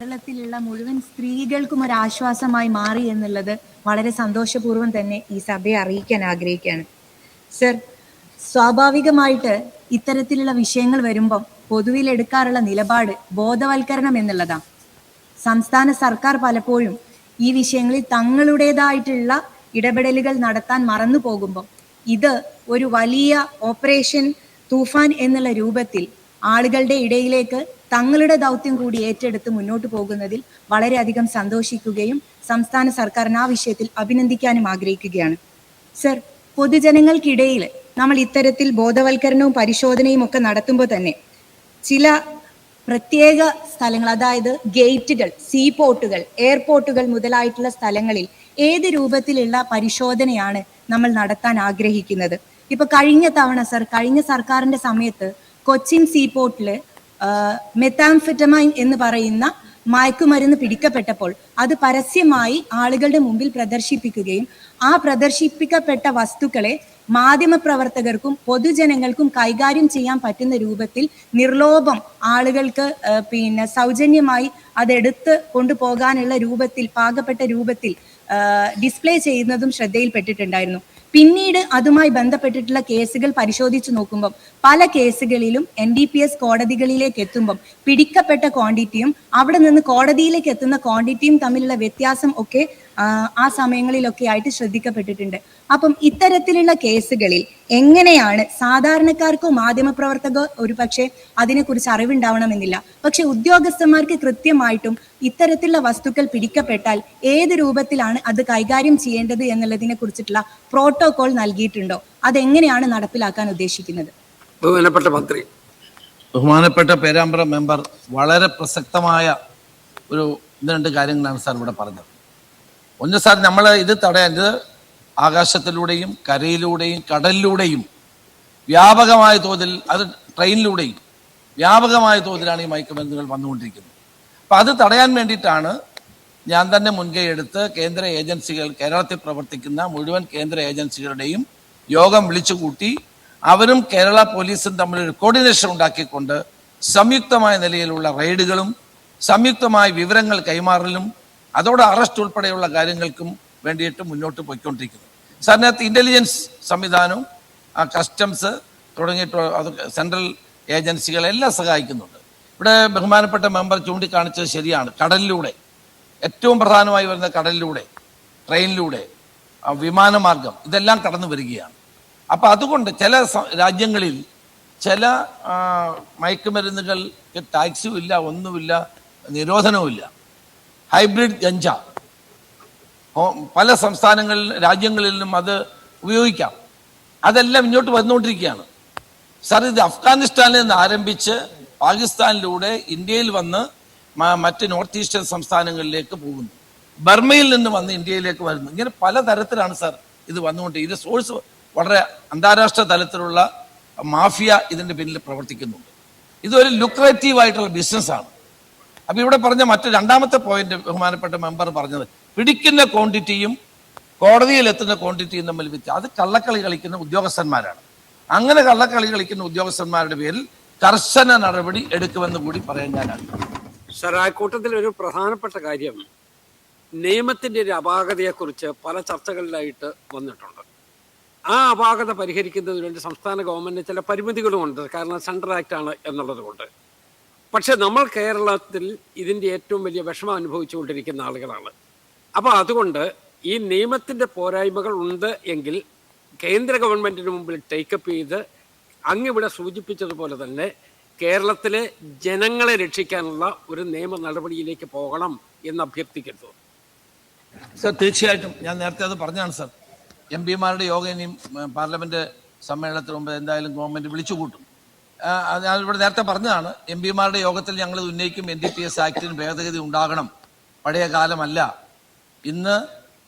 കേരളത്തിലുള്ള മുഴുവൻ സ്ത്രീകൾക്കും ഒരു ആശ്വാസമായി മാറി എന്നുള്ളത് വളരെ സന്തോഷപൂർവ്വം തന്നെ ഈ സഭയെ അറിയിക്കാൻ ആഗ്രഹിക്കുകയാണ്. സർ, സ്വാഭാവികമായിട്ട് ഇത്തരത്തിലുള്ള വിഷയങ്ങൾ വരുമ്പം പൊതുവിൽ എടുക്കാറുള്ള നിലപാട് ബോധവൽക്കരണം എന്നുള്ളതാണ്. സംസ്ഥാന സർക്കാർ പലപ്പോഴും ഈ വിഷയങ്ങളിൽ തങ്ങളുടേതായിട്ടുള്ള ഇടപെടലുകൾ നടത്താൻ മറന്നു പോകുമ്പോൾ ഇത് ഒരു വലിയ ഓപ്പറേഷൻ തൂഫാൻ എന്നുള്ള രൂപത്തിൽ ആളുകളുടെ ഇടയിലേക്ക് തങ്ങളുടെ ദൗത്യം കൂടി ഏറ്റെടുത്ത് മുന്നോട്ട് പോകുന്നതിൽ വളരെയധികം സന്തോഷിക്കുകയും സംസ്ഥാന സർക്കാരിന് ആ വിഷയത്തിൽ അഭിനന്ദിക്കാനും ആഗ്രഹിക്കുകയാണ്. സർ, പൊതുജനങ്ങൾക്കിടയിൽ നമ്മൾ ഇത്തരത്തിൽ ബോധവൽക്കരണവും പരിശോധനയും ഒക്കെ നടത്തുമ്പോൾ തന്നെ ചില പ്രത്യേക സ്ഥലങ്ങൾ, അതായത് ഗേറ്റുകൾ, സീപോർട്ടുകൾ, എയർപോർട്ടുകൾ മുതലായിട്ടുള്ള സ്ഥലങ്ങളിൽ ഏത് രൂപത്തിലുള്ള പരിശോധനയാണ് നമ്മൾ നടത്താൻ ആഗ്രഹിക്കുന്നത്? ഇപ്പൊ കഴിഞ്ഞ തവണ സർ, കഴിഞ്ഞ സർക്കാരിന്റെ സമയത്ത് കൊച്ചിൻ സീപോർട്ടില് മെത്താംഫെറ്റമൈൻ എന്ന് പറയുന്ന മയക്കുമരുന്ന് പിടിക്കപ്പെട്ടപ്പോൾ അത് പരസ്യമായി ആളുകളുടെ മുമ്പിൽ പ്രദർശിപ്പിക്കുകയും ആ പ്രദർശിപ്പിക്കപ്പെട്ട വസ്തുക്കളെ മാധ്യമപ്രവർത്തകർക്കും പൊതുജനങ്ങൾക്കും കൈകാര്യം ചെയ്യാൻ പറ്റുന്ന രൂപത്തിൽ നിർലോഭം ആളുകൾക്ക് സൗജന്യമായി അതെടുത്ത് കൊണ്ടുപോകാനുള്ള രൂപത്തിൽ, പാകപ്പെട്ട രൂപത്തിൽ ഡിസ്പ്ലേ ചെയ്യുന്നതും ശ്രദ്ധയിൽപ്പെട്ടിട്ടുണ്ടായിരുന്നു. പിന്നീട് അതുമായി ബന്ധപ്പെട്ടിട്ടുള്ള കേസുകൾ പരിശോധിച്ചു നോക്കുമ്പോൾ പല കേസുകളിലും NDPS കോടതികളിലേക്ക് എത്തുമ്പം പിടിക്കപ്പെട്ട ക്വാണ്ടിറ്റിയും അവിടെ നിന്ന് കോടതിയിലേക്ക് എത്തുന്ന ക്വാണ്ടിറ്റിയും തമ്മിലുള്ള വ്യത്യാസം ഒക്കെ ആ സമയങ്ങളിലൊക്കെ ആയിട്ട് ശ്രദ്ധിക്കപ്പെട്ടിട്ടുണ്ട്. അപ്പം ഇത്തരത്തിലുള്ള കേസുകളിൽ എങ്ങനെയാണ് സാധാരണക്കാർക്കോ മാധ്യമപ്രവർത്തകോ ഒരു പക്ഷേ അതിനെക്കുറിച്ച് അറിവുണ്ടാവണമെന്നില്ല, പക്ഷെ ഉദ്യോഗസ്ഥന്മാർക്ക് കൃത്യമായിട്ടും ഇത്തരത്തിലുള്ള വസ്തുക്കൾ പിടിക്കപ്പെട്ടാൽ ഏത് രൂപത്തിലാണ് അത് കൈകാര്യം ചെയ്യേണ്ടത് എന്നുള്ളതിനെ കുറിച്ചിട്ടുള്ള പ്രോട്ടോകോൾ നൽകിയിട്ടുണ്ടോ? അതെങ്ങനെയാണ് നടപ്പിലാക്കാൻ ഉദ്ദേശിക്കുന്നത്? ബഹുമാനപ്പെട്ട മന്ത്രി. ബഹുമാനപ്പെട്ട പേരാമ്പ്ര മെമ്പർ വളരെ പ്രസക്തമായ ഒരു രണ്ട് കാര്യങ്ങളാണ് സാർ ഇവിടെ പറഞ്ഞത്. ഒന്ന് സാർ, നമ്മൾ ഇത് തടയേണ്ടത് ആകാശത്തിലൂടെയും കരയിലൂടെയും കടലിലൂടെയും വ്യാപകമായ തോതിൽ, അത് ട്രെയിനിലൂടെയും വ്യാപകമായ തോതിലാണ് ഈ മയക്കുമരുന്നുകൾ വന്നുകൊണ്ടിരിക്കുന്നത്. അപ്പം അത് തടയാൻ വേണ്ടിയിട്ടാണ് ഞാൻ തന്നെ മുൻകൈ എടുത്ത് കേന്ദ്ര ഏജൻസികൾ, കേരളത്തിൽ പ്രവർത്തിക്കുന്ന മുഴുവൻ കേന്ദ്ര ഏജൻസികളുടെയും യോഗം വിളിച്ചുകൂട്ടി അവരും കേരള പോലീസും തമ്മിലൊരു കോർഡിനേഷൻ ഉണ്ടാക്കിക്കൊണ്ട് സംയുക്തമായ നിലയിലുള്ള റെയ്ഡുകളും സംയുക്തമായ വിവരങ്ങൾ കൈമാറലും അതോടെ അറസ്റ്റ് ഉൾപ്പെടെയുള്ള കാര്യങ്ങൾക്കും വേണ്ടിയിട്ട് മുന്നോട്ട് പോയിക്കൊണ്ടിരിക്കുന്നു. സാറിനകത്ത് ഇന്റലിജൻസ് സംവിധാനവും കസ്റ്റംസ് തുടങ്ങിയിട്ടുള്ള അത് സെൻട്രൽ ഏജൻസികളെല്ലാം സഹായിക്കുന്നുണ്ട്. ഇവിടെ ബഹുമാനപ്പെട്ട മെമ്പർ ചൂണ്ടിക്കാണിച്ചത് ശരിയാണ്. കടലിലൂടെ, ഏറ്റവും പ്രധാനമായി വരുന്ന കടലിലൂടെ, ട്രെയിനിലൂടെ, വിമാനമാർഗം ഇതെല്ലാം കടന്നു വരികയാണ്. അപ്പം അതുകൊണ്ട് ചില രാജ്യങ്ങളിൽ ചില മയക്കുമരുന്നുകൾക്ക് ടാക്സും ഇല്ല, ഒന്നുമില്ല, നിരോധനവുമില്ല. ഹൈബ്രിഡ് ഗഞ്ച പല രാജ്യങ്ങളിലും അത് ഉപയോഗിക്കാം. അതെല്ലാം ഇങ്ങോട്ട് വന്നുകൊണ്ടിരിക്കുകയാണ്. സാർ, ഇത് അഫ്ഗാനിസ്ഥാനിൽ നിന്ന് ആരംഭിച്ച് പാകിസ്ഥാനിലൂടെ ഇന്ത്യയിൽ വന്ന് മറ്റ് നോർത്ത് ഈസ്റ്റേൺ സംസ്ഥാനങ്ങളിലേക്ക് പോകുന്നു. ബർമയിൽ നിന്ന് വന്ന് ഇന്ത്യയിലേക്ക് വരുന്നു. ഇങ്ങനെ പലതരത്തിലാണ് സാർ ഇത് വന്നുകൊണ്ട്. ഇത് സോഴ്സ് വളരെ അന്താരാഷ്ട്ര തലത്തിലുള്ള മാഫിയ ഇതിൻ്റെ പിന്നിൽ പ്രവർത്തിക്കുന്നുണ്ട്. ഇതൊരു ലുക്രേറ്റീവ് ആയിട്ടുള്ള ബിസിനസ്സാണ്. അപ്പം ഇവിടെ പറഞ്ഞ രണ്ടാമത്തെ പോയിന്റ് ബഹുമാനപ്പെട്ട മെമ്പർ പറഞ്ഞത്, പിടിക്കുന്ന ക്വാണ്ടിറ്റിയും കോടതിയിൽ എത്തുന്ന ക്വാണ്ടിറ്റിയും തമ്മിൽ അത് കള്ളക്കളി കളിക്കുന്ന ഉദ്യോഗസ്ഥന്മാരാണ്. അങ്ങനെ കള്ളക്കളി കളിക്കുന്ന ഉദ്യോഗസ്ഥന്മാരുടെ പേരിൽ കർശന നടപടി എടുക്കുമെന്ന് കൂടി പറയാൻ ഞാൻ ആഗ്രഹിക്കുന്നു. സർ, ആ കൂട്ടത്തിൽ ഒരു പ്രധാനപ്പെട്ട കാര്യം, നിയമത്തിൻ്റെ ഒരു അപാകതയെക്കുറിച്ച് പല ചർച്ചകളിലായിട്ട് വന്നിട്ടുണ്ട്. ആ അപാകത പരിഹരിക്കുന്നതിന് വേണ്ടി സംസ്ഥാന ഗവൺമെൻറ് ചില പരിമിതികളുമുണ്ട്. കാരണം സെൻട്രൽ ആക്റ്റാണ് എന്നുള്ളത് കൊണ്ട്. പക്ഷെ നമ്മൾ കേരളത്തിൽ ഇതിൻ്റെ ഏറ്റവും വലിയ വിഷമം അനുഭവിച്ചുകൊണ്ടിരിക്കുന്ന ആളുകളാണ്. അപ്പോൾ അതുകൊണ്ട് ഈ നിയമത്തിൻ്റെ പോരായ്മകൾ ഉണ്ട് എങ്കിൽ കേന്ദ്ര ഗവൺമെൻറ്റിന് മുമ്പിൽ ടേക്കപ്പ് ചെയ്ത് അങ്ങിവിടെ സൂചിപ്പിച്ചതുപോലെ തന്നെ കേരളത്തിലെ ജനങ്ങളെ രക്ഷിക്കാനുള്ള ഒരു നിയമ നടപടിയിലേക്ക് പോകണം എന്ന് അഭ്യർത്ഥിക്കുന്നു. സർ, തീർച്ചയായിട്ടും ഞാൻ നേരത്തെ അത് പറഞ്ഞാണ് സാർ. MP-മാരുടെ യോഗം ഇനിയും പാർലമെന്റ് സമ്മേളനത്തിന് മുമ്പ് എന്തായാലും ഗവൺമെന്റ് വിളിച്ചു കൂട്ടും. ഞാൻ ഇവിടെ നേരത്തെ പറഞ്ഞതാണ്, MP-മാരുടെ യോഗത്തിൽ ഞങ്ങൾ ഉന്നയിക്കും, NDPS ആക്ടിന് ഭേദഗതി ഉണ്ടാകണം. പഴയ കാലമല്ല. ഇന്ന്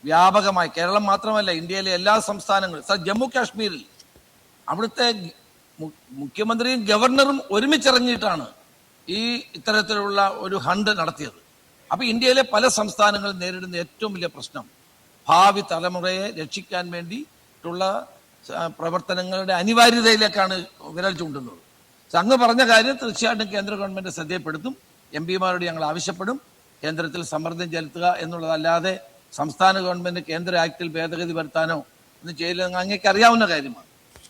വ്യാപകമായി, കേരളം മാത്രമല്ല ഇന്ത്യയിലെ എല്ലാ സംസ്ഥാനങ്ങളും, സാർ, ജമ്മു കാശ്മീരിൽ അവിടുത്തെ മുഖ്യമന്ത്രിയും ഗവർണറും ഒരുമിച്ചിറങ്ങിയിട്ടാണ് ഈ ഇത്തരത്തിലുള്ള ഒരു ഹണ്ട് നടത്തിയത്. അപ്പൊ ഇന്ത്യയിലെ പല സംസ്ഥാനങ്ങളും നേരിടുന്ന ഏറ്റവും വലിയ പ്രശ്നം ഭാവി തലമുറയെ രക്ഷിക്കാൻ വേണ്ടിയിട്ടുള്ള പ്രവർത്തനങ്ങളുടെ അനിവാര്യതയിലേക്കാണ് വിരൽ ചൂണ്ടുന്നത്. അങ്ങ് പറഞ്ഞ കാര്യം തീർച്ചയായിട്ടും കേന്ദ്ര ഗവൺമെന്റ് ശ്രദ്ധയപ്പെടുത്തും. MP-മാരോട് ഞങ്ങൾ ആവശ്യപ്പെടും. കേന്ദ്രത്തിൽ സമ്മർദ്ദം ചെലുത്തുക എന്നുള്ളതല്ലാതെ സംസ്ഥാന ഗവൺമെന്റ് കേന്ദ്ര ആക്ടിൽ ഭേദഗതി വരുത്താനോ ഒന്നും ചെയ്യില്ലെന്ന് അങ്ങേക്ക് അറിയാവുന്ന കാര്യമാണ്.